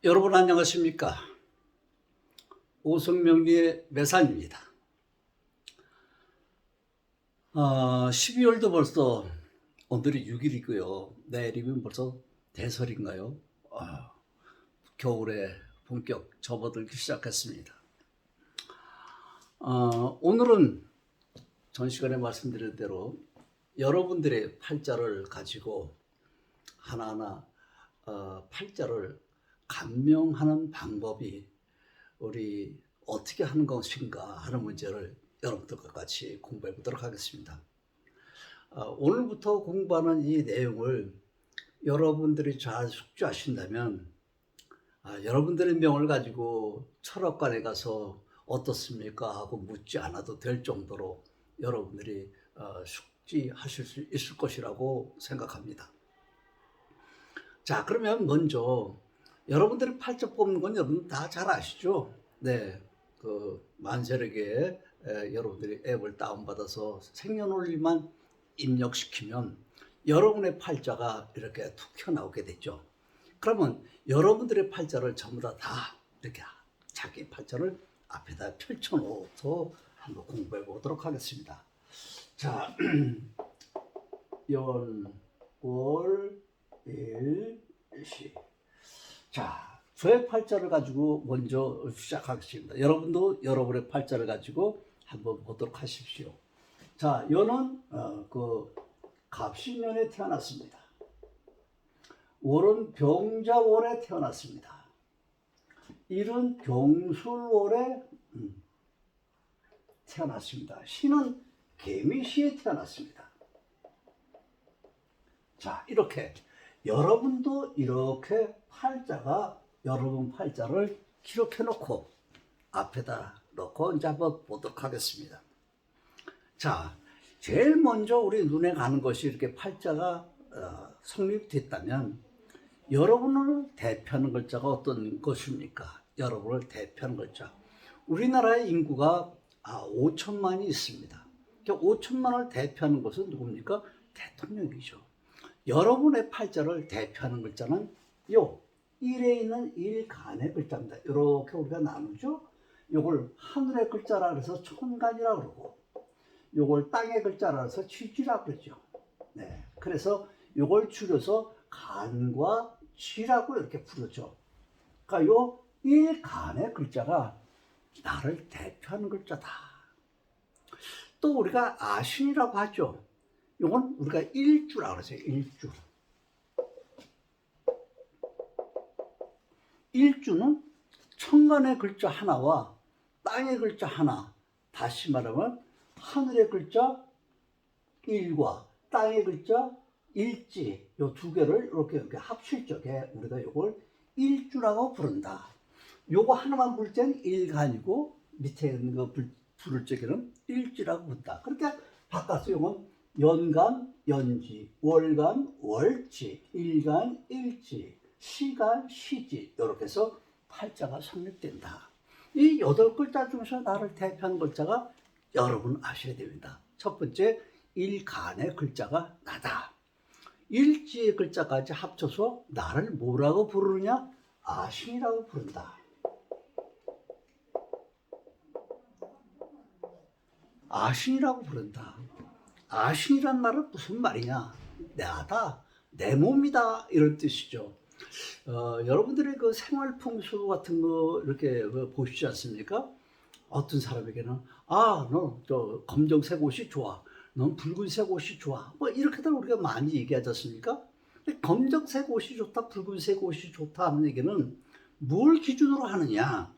여러분 안녕하십니까? 오성명리의 매산입니다. 12월도 벌써 오늘이 6일이고요. 내일이면 벌써 대설인가요? 겨울에 본격 접어들기 시작했습니다. 오늘은 전 시간에 말씀드린 대로 여러분들의 팔자를 가지고 하나하나 팔자를 감명하는 방법이 우리 어떻게 하는 것인가 하는 문제를 여러분들과 같이 공부해 보도록 하겠습니다. 오늘부터 공부하는 이 내용을 여러분들이 잘 숙지하신다면 여러분들의 명을 가지고 철학관에 가서 어떻습니까 하고 묻지 않아도 될 정도로 여러분들이 숙지하실 수 있을 것이라고 생각합니다. 자, 그러면 먼저 여러분들이 팔자 뽑는 건 여러분 다 잘 아시죠? 네, 그 만세력에 여러분들이 앱을 다운받아서 생년월일만 입력시키면 여러분의 팔자가 이렇게 툭 튀어나오게 되죠. 그러면 여러분들의 팔자를 전부 다 이렇게 자기 팔자를 앞에다 펼쳐놓고 한번 공부해 보도록 하겠습니다. 자, 연, 월, 일, 시. 자, 저의 팔자를 가지고 먼저 시작하겠습니다. 여러분도 여러분의 팔자를 가지고 한번 보도록 하십시오. 자, 연은 갑신년에 태어났습니다. 월은 병자월에 태어났습니다. 일은 병술월에 태어났습니다. 시는 개미시에 태어났습니다. 자, 이렇게 여러분도 이렇게 여러분 팔자를 기록해 놓고 앞에다 놓고 이제 한번 보도록 하겠습니다. 자, 제일 먼저 우리 눈에 가는 것이 이렇게 팔자가 성립됐다면 여러분을 대표하는 글자가 어떤 것입니까? 여러분을 대표하는 글자. 우리나라의 인구가 5천만이 있습니다. 5천만을 대표하는 것은 누굽니까? 대통령이죠. 여러분의 팔자를 대표하는 글자는 요 일에 있는 일간의 글자입니다. 이렇게 우리가 나누죠. 요걸 하늘의 글자라 그래서 천간이라 그러고 요걸 땅의 글자라 해서 취지라 그러죠. 네. 그래서 요걸 줄여서 간과 쥐라고 이렇게 부르죠. 그러니까 요 일간의 글자가 나를 대표하는 글자다. 또 우리가 아신이라고 하죠. 이건 우리가 일주라고 그러죠. 일주. 일주는 천간의 글자 하나와 땅의 글자 하나, 다시 말하면 하늘의 글자 일과 땅의 글자 일지, 요 두 개를 이렇게 합칠 적에 우리가 이걸 일주라고 부른다. 요거 하나만 부를 때는 일간이고 밑에 있는 거 부를 적에는 일지라고 부른다. 그렇게 바꿔서 이건 연간, 연지, 월간, 월지, 일간, 일지, 시간, 시지 이렇게 해서 팔자가 성립된다. 이 8글자 중에서 나를 대표하는 글자가 여러분 아셔야 됩니다. 첫 번째, 일간의 글자가 나다. 일지의 글자까지 합쳐서 나를 뭐라고 부르느냐? 아신이라고 부른다. 아신이라고 부른다. 아신이란 말은 무슨 말이냐? 나다, 내 몸이다 이런 뜻이죠. 여러분들의 그 생활 풍수 같은 거 이렇게 보시지 않습니까? 어떤 사람에게는 너 저 검정색 옷이 좋아, 넌 붉은색 옷이 좋아, 뭐 이렇게들 우리가 많이 얘기하지 않습니까? 검정색 옷이 좋다, 붉은색 옷이 좋다 하는 얘기는 뭘 기준으로 하느냐?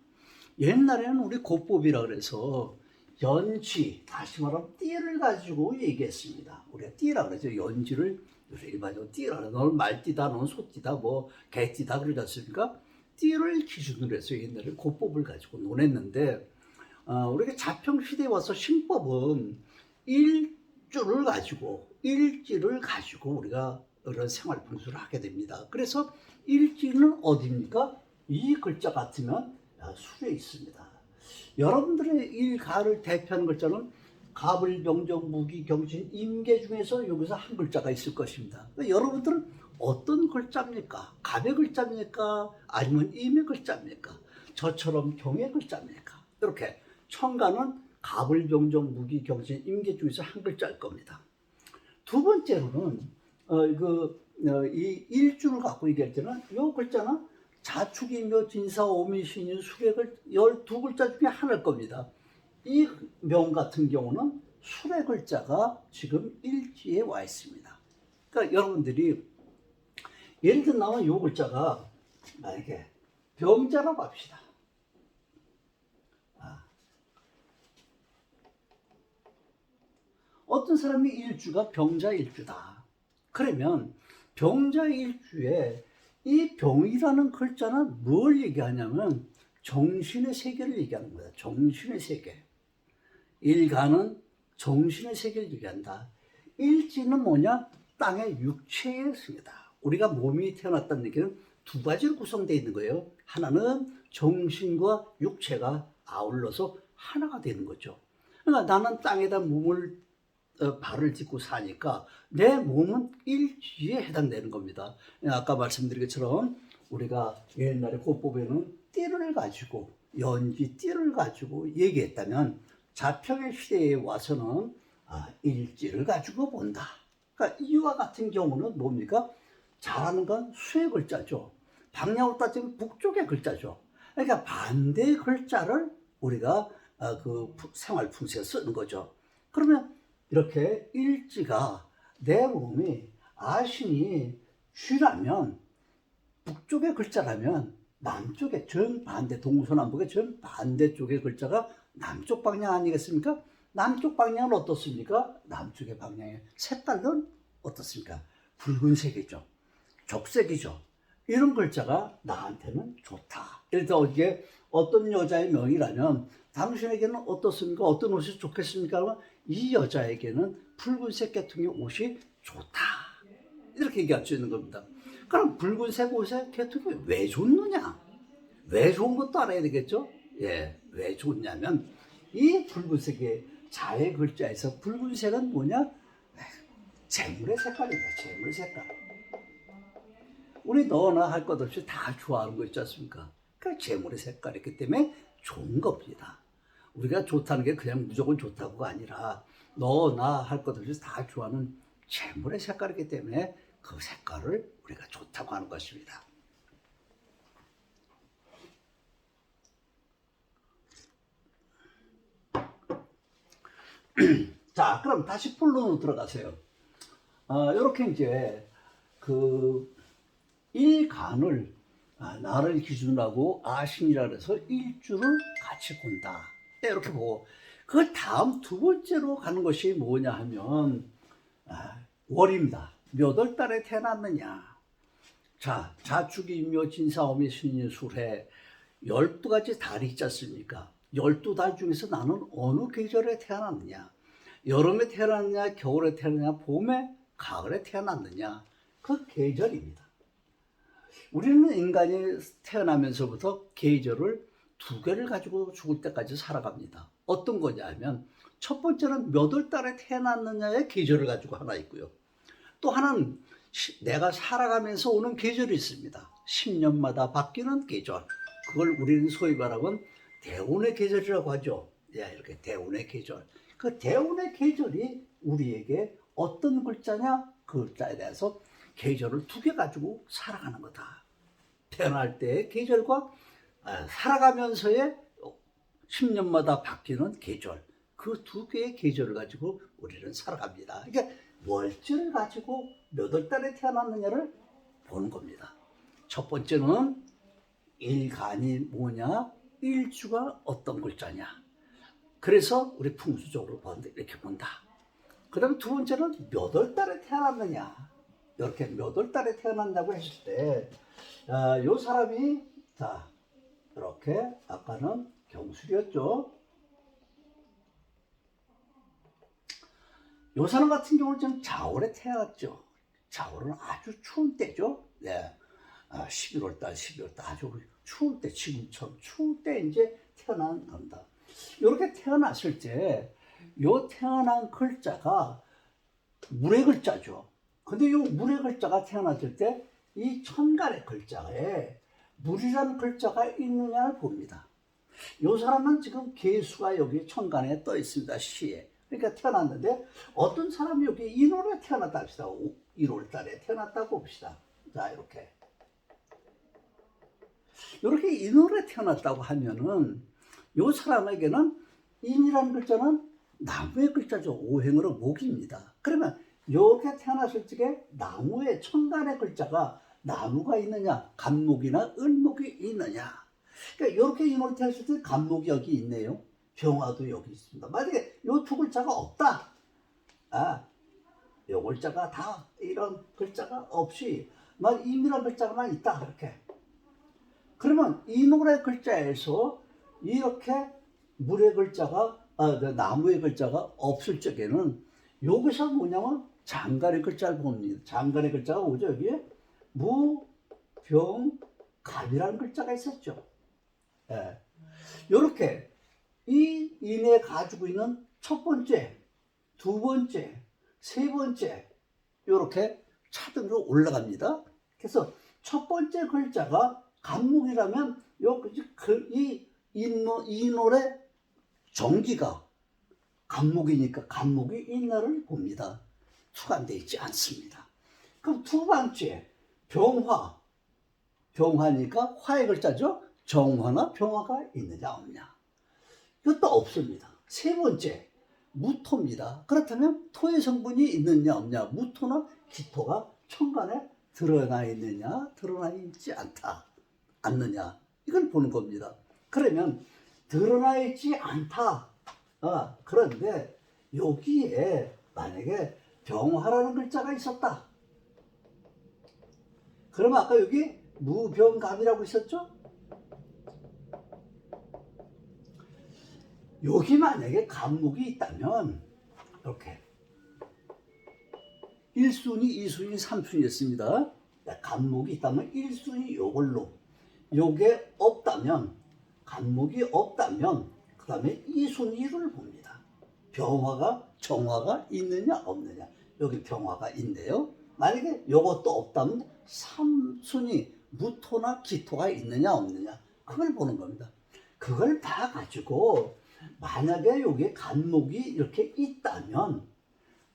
옛날에는 우리 고법이라 그래서 연지, 다시 말하면 띠를 가지고 얘기했습니다. 우리가 띠라 그러죠. 연지를 일반적으로 띠라 그래요. 너는 말띠다, 너는 소띠다, 뭐 개띠다 그러지 않습니까? 띠를 기준으로 해서 옛날에 고법을 가지고 논했는데 우리가 자평시대에 와서 신법은 일주를 가지고 일지를 가지고 우리가 이런 생활 분수를 하게 됩니다. 그래서 일지는 어디입니까? 이 글자 같으면 술에 있습니다. 여러분들의 일가를 대표하는 글자는 갑을, 병정, 무기, 경신, 임계 중에서 여기서 한 글자가 있을 것입니다. 그러니까 여러분들은 어떤 글자입니까? 갑의 글자입니까? 아니면 임의 글자입니까? 저처럼 경의 글자입니까? 이렇게 천간은 갑을 병정 무기 경신 임계 중에서 한 글자일 겁니다. 두 번째로는 이 일주를 갖고 얘기할 때는 이 글자는 자축이묘 진사 오미신유 수rek을 12글자 중에 하나일 겁니다. 이 명 같은 경우는 술의 글자가 지금 일지에 와 있습니다. 그러니까 여러분들이 예를 들면 이 글자가 만약에 병자라고 합시다. 어떤 사람이 일주가 병자 일주다. 그러면 병자 일주에 이 병이라는 글자는 뭘 얘기하냐면 정신의 세계를 얘기하는 거야. 정신의 세계. 일간은 정신의 세계를 얘기한다. 일지는 뭐냐? 땅의 육체에 있습니다. 우리가 몸이 태어났다는 얘기는 두 가지로 구성되어 있는 거예요. 하나는 정신과 육체가 아울러서 하나가 되는 거죠. 그러니까 나는 땅에다 몸을 발을 딛고 사니까 내 몸은 일지에 해당되는 겁니다. 아까 말씀드린 것처럼 우리가 옛날에 고법에는 띠를 가지고 연지 띠를 가지고 얘기했다면 자평의 시대에 와서는 일지를 가지고 본다. 그러니까 이와 같은 경우는 뭡니까? 잘하는 건 수의 글자죠. 방향으로 따지면 북쪽의 글자죠. 그러니까 반대의 글자를 우리가 그 생활 풍수에 쓰는 거죠. 그러면 이렇게 일지가 내 몸이 아신이 쥐라면 북쪽의 글자라면 남쪽의 정반대 동서남북의 정반대 쪽의 글자가 남쪽 방향 아니겠습니까? 남쪽 방향은 어떻습니까? 남쪽의 방향의 색깔은 어떻습니까? 붉은색이죠. 적색이죠. 이런 글자가 나한테는 좋다. 예를 들어 이게 어떤 여자의 명이라면 당신에게는 어떻습니까? 어떤 옷이 좋겠습니까? 그러면 이 여자에게는 붉은색 계통의 옷이 좋다. 이렇게 얘기할 수 있는 겁니다. 그럼 붉은색 옷의 계통이 왜 좋느냐? 왜 좋은 것도 알아야 되겠죠? 예, 왜 좋냐면 이 붉은색의 자의 글자에서 붉은색은 뭐냐? 재물의 색깔입니다. 재물의 색깔. 우리 너나 할 것 없이 다 좋아하는 거 있지 않습니까? 그 재물의 색깔이기 때문에 좋은 겁니다. 우리가 좋다는 게 그냥 무조건 좋다고가 아니라 너나 할 것 없이 다 좋아하는 재물의 색깔이기 때문에 그 색깔을 우리가 좋다고 하는 것입니다. 자, 그럼 다시 본론으로 들어가세요. 이렇게 이제 그 일간을 나를 기준으로 하고 아신이라 해서 일주를 같이 본다. 이렇게 보고 그 다음 두 번째로 가는 것이 뭐냐 하면 월입니다. 몇 월 달에 태어났느냐. 자, 자축인묘 진사오미 신유술해 12가지 달이 있지 않습니까? 12달 중에서 나는 어느 계절에 태어났느냐. 여름에 태어났느냐, 겨울에 태어났느냐, 봄에, 가을에 태어났느냐. 그 계절입니다. 우리는 인간이 태어나면서부터 계절을 두 개를 가지고 죽을 때까지 살아갑니다. 어떤 거냐면 첫 번째는 몇 월 달에 태어났느냐의 계절을 가지고 하나 있고요. 또 하나는 내가 살아가면서 오는 계절이 있습니다. 10년마다 바뀌는 계절. 그걸 우리는 소위 말하면 대운의 계절이라고 하죠. 이렇게 대운의 계절. 그 대운의 계절이 우리에게 어떤 글자냐? 그 글자에 대해서 계절을 두 개 가지고 살아가는 거다. 태어날 때의 계절과 살아가면서의 10년마다 바뀌는 계절. 그 두 개의 계절을 가지고 우리는 살아갑니다. 그러니까 월지를 가지고 몇 월 달에 태어났느냐를 보는 겁니다. 첫 번째는 일간이 뭐냐? 일주가 어떤 글자냐? 그래서 우리 풍수적으로 보는데 이렇게 본다. 그 다음에 두 번째는 몇 월 달에 태어났느냐? 이렇게 몇 월 달에 태어난다고 했을 때, 요 사람이, 자, 이렇게, 아까는 경술이었죠. 요 사람 같은 경우는 지금 자월에 태어났죠. 자월은 아주 추운 때죠. 네. 11월 달, 12월 달 아주 추울 때, 지금처럼 추울 때 이제 태어난 겁니다. 이렇게 태어났을 때, 요 태어난 글자가 물의 글자죠. 근데 이 물의 글자가 태어났을 때 이 천간의 글자에 물이라는 글자가 있느냐를 봅니다. 이 사람은 지금 개수가 여기 천간에 떠 있습니다. 시에. 그러니까 태어났는데 어떤 사람이 여기 인월에 태어났다 합시다. 1월 달에 태어났다고 봅시다. 자, 이렇게. 이렇게 인월에 태어났다고 하면은 이 사람에게는 인이라는 글자는 나무의 글자죠. 오행으로 목입니다. 그러면 이렇게 태어났을 적에 나무의 천간의 글자가 나무가 있느냐, 간목이나 을목이 있느냐. 그러니까 이렇게 인월에 태어났을 때 간목이 여기 있네요. 병화도 여기 있습니다. 만약에 이 두 글자가 없다. 요 글자가 다 이런 글자가 없이 만 임이라는 글자만 있다. 이렇게. 그러면 인월의 글자에서 이렇게 물의 글자가 나무의 글자가 없을 적에는 여기서 뭐냐면 장간의 글자를 봅니다. 장간의 글자가 뭐죠? 여기에 무, 병, 갑이라는 글자가 있었죠. 예. 이렇게 이 인에 가지고 있는 첫 번째, 두 번째, 세 번째 이렇게 차등으로 올라갑니다. 그래서 첫 번째 글자가 간목이라면 이 인월의 정기가 간목이니까 간목이 인월을 봅니다. 투간되어 있지 않습니다. 그럼 두 번째 병화니까 화의 글자죠. 정화나 병화가 있느냐 없냐. 이것도 없습니다. 세 번째 무토입니다. 그렇다면 토의 성분이 있느냐 없냐. 무토나 기토가 천간에 드러나 있느냐 드러나 있지 않느냐 이걸 보는 겁니다. 그러면 드러나 있지 않다. 그런데 여기에 만약에 병화라는 글자가 있었다. 그러면 아까 여기 무병갑이라고 있었죠? 여기 만약에 간목이 있다면 이렇게 1순위, 2순위, 3순위 있습니다. 간목이 있다면 1순위 요걸로 요게 없다면 간목이 없다면 그 다음에 2순위를 봅니다. 병화가 정화가 있느냐 없느냐. 여기 병화가 있네요. 만약에 요것도 없다면 3순위 무토나 기토가 있느냐 없느냐 그걸 보는 겁니다. 그걸 다 가지고 만약에 여기에 간목이 이렇게 있다면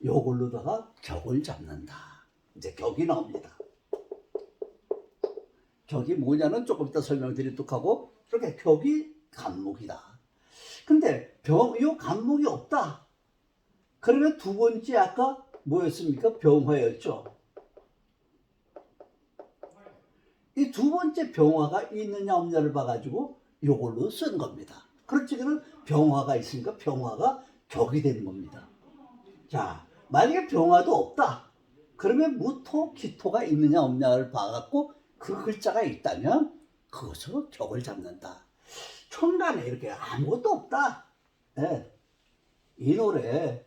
요걸로다가 격을 잡는다. 이제 격이 나옵니다. 격이 뭐냐는 조금 이따 설명드리도록 하고 이렇게 격이 간목이다. 근데 요 간목이 없다. 그러면 두 번째 아까 뭐였습니까? 병화였죠. 이 두 번째 병화가 있느냐 없느냐를 봐가지고 요걸로 쓴 겁니다. 그렇지는 병화가 있으니까 병화가 격이 되는 겁니다. 자, 만약에 병화도 없다. 그러면 무토, 기토가 있느냐 없느냐를 봐갖고 그 글자가 있다면 그것으로 격을 잡는다. 천간에 이렇게 아무것도 없다. 네. 이 노래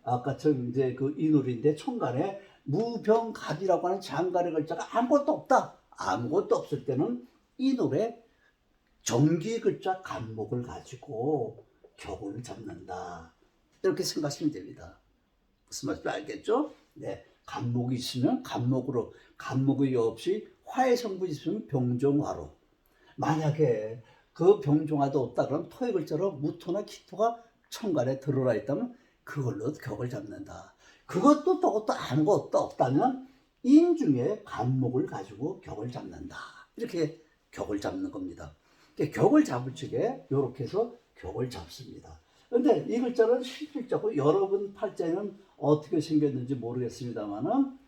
아까처럼 이제 그 이 노래인데 천간에 무병갑이라고 하는 장간의 글자가 아무것도 없다. 아무것도 없을 때는 이 노래 정기 글자 간목을 가지고 격을 잡는다. 이렇게 생각하시면 됩니다. 무슨 말인지 알겠죠? 네. 간목이 있으면 간목이 없이 화의 성분이 있으면 병종화로. 만약에 그 병종화도 없다 그러면 토의 글자로 무토나 기토가 천간에 들어라 있다면 그걸로 격을 잡는다. 그것도 저것도 아무것도 없다면 인 중에 간목을 가지고 격을 잡는다. 이렇게 격을 잡는 겁니다. 격을 잡을 적에 이렇게 해서 격을 잡습니다. 그런데 이 글자는 실질적으로 여러분 팔자에는 어떻게 생겼는지 모르겠습니다만은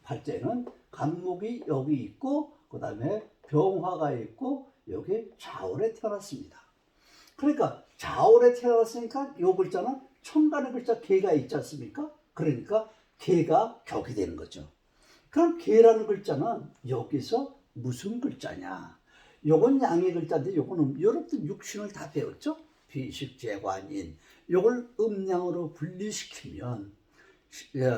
팔자에는 간목이 여기 있고 그 다음에 병화가 있고 여기 좌월에 태어났습니다. 그러니까 좌월에 태어났으니까 이 글자는 천간의 글자 개가 있지 않습니까? 그러니까 개가 격이 되는 거죠. 그럼 개라는 글자는 여기서 무슨 글자냐? 요건 양의 글자인데 요거는 여러분 육신을 다 배웠죠? 비식재관인 요걸 음양으로 분리시키면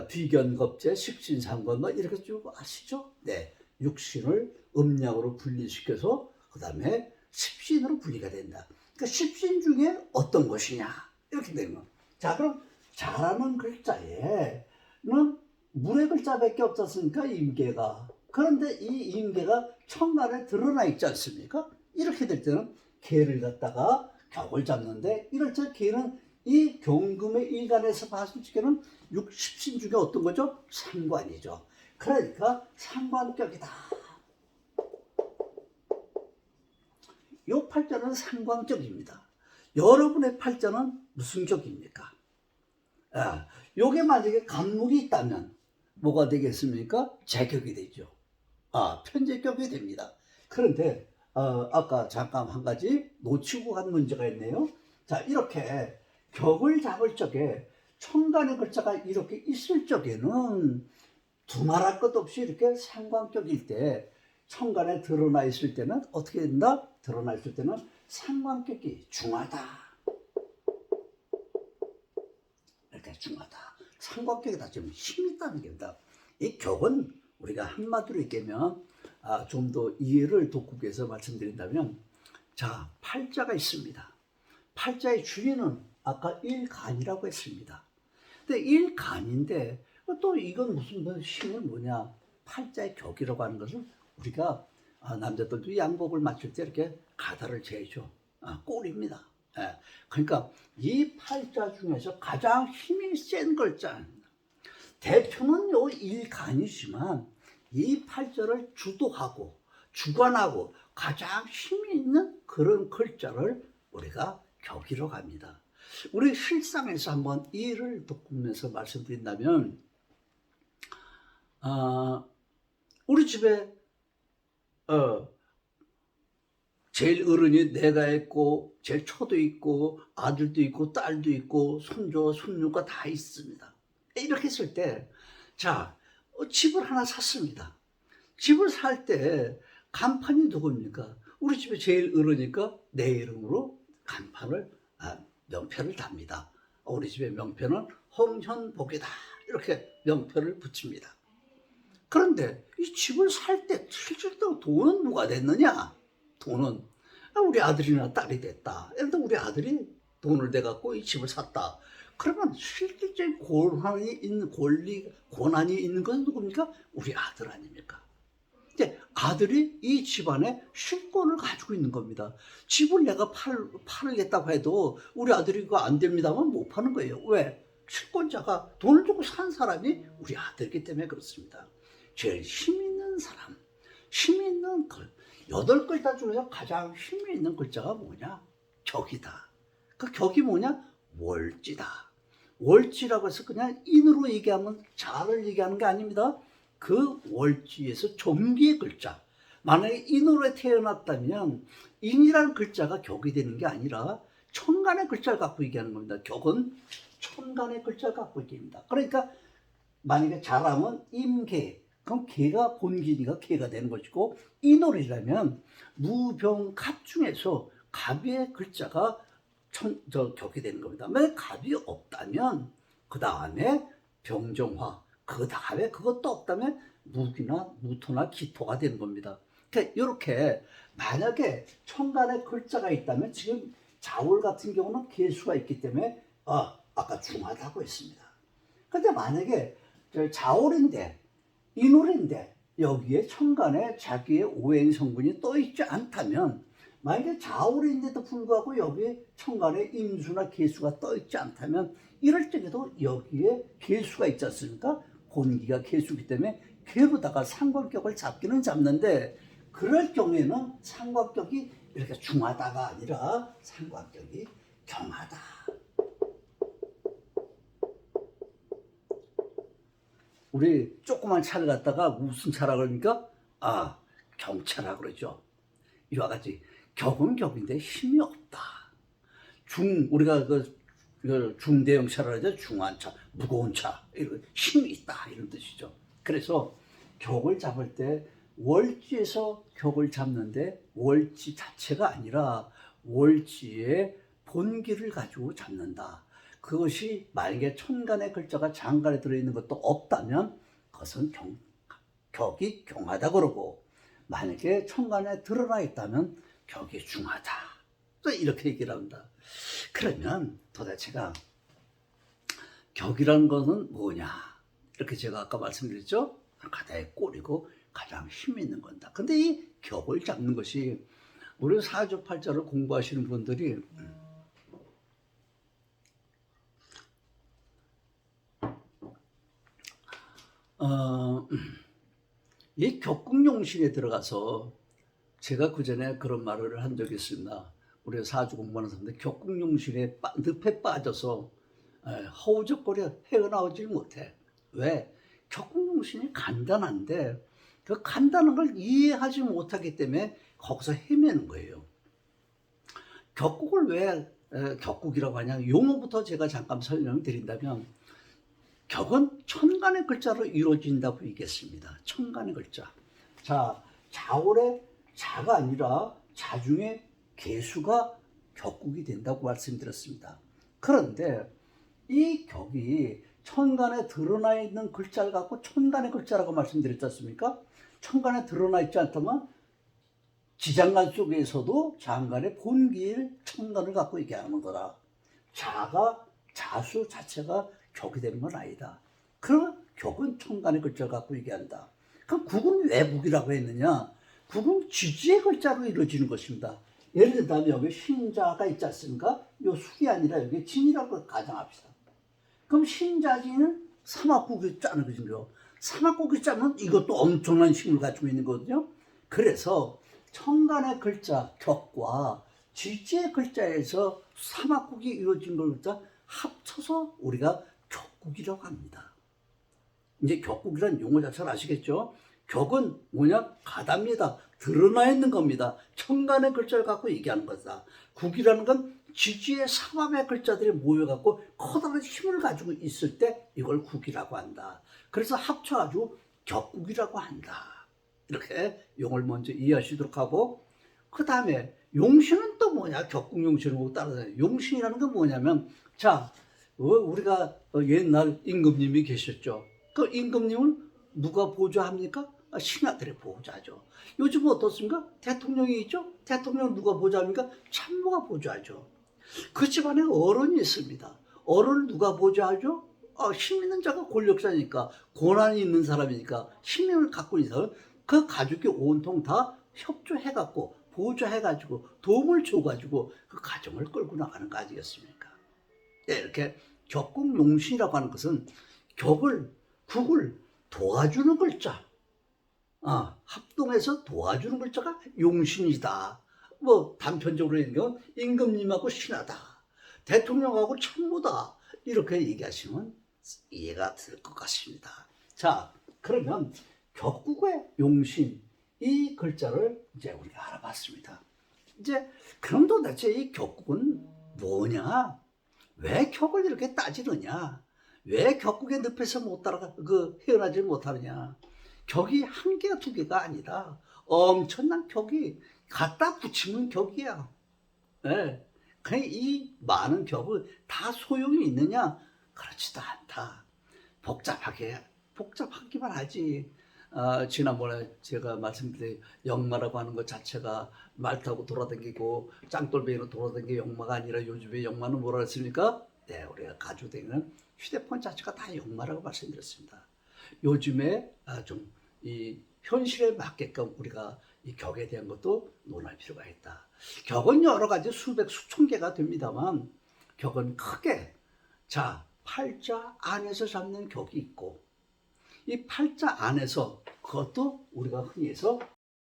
비견겁재, 식신상관 뭐 이렇게 쭉 아시죠? 네, 육신을 음양으로 분리시켜서 그 다음에 십신으로 분리가 된다. 그러니까 십신 중에 어떤 것이냐 이렇게 되는 거. 자, 그럼 자라는 글자에는 물의 글자밖에 없었으니까 임계가. 그런데 이 임계가 천간에 드러나 있지 않습니까? 이렇게 될 때는 개를 갖다가 격을 잡는데, 이럴 때 개는 이 경금의 일간에서 봤을 적에는 60신 중에 어떤 거죠? 상관이죠. 그러니까 상관격이다. 이 팔자는 상관격입니다. 여러분의 팔자는 무슨 격입니까? 요게 만약에 간목이 있다면 뭐가 되겠습니까? 제격이 되죠. 편제격이 됩니다. 그런데 아까 잠깐 한 가지 놓치고 간 문제가 있네요. 자, 이렇게 격을 잡을 적에 천간의 글자가 이렇게 있을 적에는 두말할 것 없이 이렇게 상관격일 때, 천간에 드러나 있을 때는 어떻게 된다? 드러나 있을 때는 상관격이 중하다. 이렇게 중하다. 상관격이다. 좀 힘이 있다는 겁니다. 이 격은 우리가 한마디로 얘기하면 좀 더 이해를 돕기 위해서 말씀드린다면, 자, 팔자가 있습니다. 팔자의 주인은 아까 일간이라고 했습니다. 근데 일간인데 또 이건 무슨 힘은 뭐냐? 팔자의 격이라고 하는 것은 우리가 남자들도 양복을 맞출 때 이렇게 가다를 재죠. 꼴입니다. 그러니까 이 팔자 중에서 가장 힘이 센 글자입니다. 대표는 요 일간이지만 이 팔자를 주도하고 주관하고 가장 힘이 있는 그런 글자를 우리가 격이라고 합니다. 우리 실상에서 한번 이를 돕으면서 말씀드린다면, 우리 집에 제일 어른이 내가 있고, 제일 초도 있고, 아들도 있고, 딸도 있고, 손주, 손녀가 다 있습니다. 이렇게 했을 때, 자, 집을 하나 샀습니다. 집을 살 때 간판이 누굽니까? 우리 집에 제일 어르니까 내 이름으로 간판을, 명패를 답니다. 우리 집의 명패는 홍현복이다. 이렇게 명패를 붙입니다. 그런데 이 집을 살 때 실질적으로 돈은 누가 됐느냐? 돈은 우리 아들이나 딸이 됐다. 예를 들어 우리 아들이 돈을 내갖고 이 집을 샀다. 그러면 실질적인 권한이 있는 건 누굽니까? 우리 아들 아닙니까? 이제 아들이 이 집안에 실권을 가지고 있는 겁니다. 집을 내가 팔겠다고 해도 우리 아들이 그거 안 됩니다만 못 파는 거예요. 왜? 실권자가 돈을 주고 산 사람이 우리 아들이기 때문에 그렇습니다. 제일 힘 있는 사람, 힘 있는 글, 8글자 중에서 가장 힘이 있는 글자가 뭐냐? 격이다. 그 격이 뭐냐? 월지다. 월지라고 해서 그냥 인으로 얘기하면 자를 얘기하는 게 아닙니다. 그 월지에서 종기의 글자. 만약에 인으로 태어났다면 인이라는 글자가 격이 되는 게 아니라 천간의 글자를 갖고 얘기하는 겁니다. 격은 천간의 글자를 갖고 얘기합니다. 그러니까 만약에 자라면 임계, 그럼 개가 본기니까 개가 되는 것이고, 인월이라면 무병갑 중에서 갑의 글자가 격이 되는 겁니다. 만약 갑이 없다면 그 다음에 병정화, 그 다음에 그것도 없다면 무기나 무토나 기토가 되는 겁니다. 그러니까 이렇게 만약에 천간에 글자가 있다면, 지금 자월 같은 경우는 개수가 있기 때문에 아까 중하다고 했습니다. 그런데 만약에 자월인데 인월인데 여기에 천간에 자기의 오행 성분이 떠 있지 않다면, 만약에 자월인데도 불구하고 여기에 천간에 임수나 개수가 떠 있지 않다면, 이럴 적에도 여기에 개수가 있지 않습니까? 곤기가 개수기 때문에 개보다가 상관격을 잡기는 잡는데, 그럴 경우에는 상관격이 이렇게 중하다가 아니라 상관격이 경하다. 우리 조그만 차를 갖다가 무슨 차라 그러니까 경차라 그러죠. 이와 같이 격은 격인데 힘이 없다. 우리가 중대형 차라 하죠. 중한 차, 무거운 차, 이런 힘이 있다 이런 뜻이죠. 그래서 격을 잡을 때 월지에서 격을 잡는데 월지 자체가 아니라 월지의 본기를 가지고 잡는다. 그것이 만약에 천간의 글자가 장간에 들어있는 것도 없다면 그것은 격이 경하다 그러고, 만약에 천간에 드러나 있다면 격이 중하다. 또 이렇게 얘기를 합니다. 그러면 도대체가 격이라는 것은 뭐냐? 이렇게 제가 아까 말씀드렸죠. 가다의 꼴이고 가장 힘 있는 건다. 근데 이 격을 잡는 것이 우리 사주팔자를 공부하시는 분들이 이 격국용신에 들어가서 제가 그전에 그런 말을 한 적이 있습니다. 우리 사주 공부하는 사람들 격국용신에 늪에 빠져서 허우적거려 헤어나오질 못해. 왜? 격국용신이 간단한데 그 간단한 걸 이해하지 못하기 때문에 거기서 헤매는 거예요. 격국을 왜 격국이라고 하냐? 용어부터 제가 잠깐 설명드린다면 격은 천간의 글자로 이루어진다고 얘기했습니다. 천간의 글자. 자, 자월의 자가 아니라 자중의 개수가 격국이 된다고 말씀드렸습니다. 그런데 이 격이 천간에 드러나 있는 글자를 갖고 천간의 글자라고 말씀드렸지 않습니까? 천간에 드러나 있지 않다면 지장간 속에서도 장간의 본기일 천간을 갖고 얘기하는 거라. 자가 자수 자체가 격이 되는 건 아니다. 그러면 격은 천간의 글자를 갖고 얘기한다. 그럼 국은 왜 국이라고 했느냐? 국은 지지의 글자로 이루어지는 것입니다. 예를 들면 여기 신자가 있지 않습니까? 요 숙이 아니라 여기 진이라고 가정합시다. 그럼 신자진은 삼합국이 짜는 거죠. 삼합국이 짜면 이것도 엄청난 힘을 가지고 있는 거거든요. 그래서 천간의 글자 격과 지지의 글자에서 삼합국이 이루어진 걸 합쳐서 우리가 격국이라고 합니다. 이제 격국이란 용어 자체를 아시겠죠? 격은 뭐냐? 가답니다. 드러나 있는 겁니다. 천간의 글자를 갖고 얘기하는 거다. 국이라는 건 지지의 삼합의 글자들이 모여갖고 커다란 힘을 가지고 있을 때 이걸 국이라고 한다. 그래서 합쳐가지고 격국이라고 한다. 이렇게 용어를 먼저 이해하시도록 하고, 그 다음에 용신은 또 뭐냐? 격국용신하고 따라다녀요. 용신이라는 건 뭐냐면, 자, 우리가 옛날 임금님이 계셨죠. 그 임금님은 누가 보좌합니까? 신하들이 보좌죠. 요즘 어떻습니까? 대통령이 있죠? 대통령 누가 보좌합니까? 참모가 보좌하죠. 그 집안에 어른이 있습니다. 어른을 누가 보좌하죠? 힘 있는 자가 권력자니까, 권한이 있는 사람이니까, 힘을 갖고 있는 사람, 그 가족이 온통 다 협조해갖고, 보좌해가지고, 도움을 줘가지고, 그 가정을 끌고 나가는 거 아니겠습니까? 네, 이렇게 격국용신이라고 하는 것은 국을 도와주는 글자, 합동해서 도와주는 글자가 용신이다. 뭐 단편적으로 얘기하면 임금님하고 신하다, 대통령하고 참모다, 이렇게 얘기하시면 이해가 될 것 같습니다. 자, 그러면 격국의 용신, 이 글자를 이제 우리가 알아봤습니다. 이제 그럼 도대체 이 격국은 뭐냐? 왜 격을 이렇게 따지느냐? 왜 격국의 늪에서 못 따라가 헤어나지 못하느냐? 격이 한 개가 두 개가 아니라 엄청난 격이 갖다 붙이면 격이야. 네. 그냥 이 많은 격을 다 소용이 있느냐? 그렇지도 않다. 복잡하기만 하지. 지난번에 제가 말씀드린 역마라고 하는 것 자체가 말 타고 돌아다니고 짱돌배기로 돌아다니는 역마가 아니라, 요즘에 역마는 뭐라 했습니까? 네, 우리가 가지고 다니는 휴대폰 자체가 다 역마라고 말씀드렸습니다. 요즘에 좀 이 현실에 맞게끔 우리가 이 격에 대한 것도 논할 필요가 있다. 격은 여러 가지 수백 수천 개가 됩니다만, 격은 크게 팔자 안에서 잡는 격이 있고, 이 팔자 안에서 그것도 우리가 흔히 해서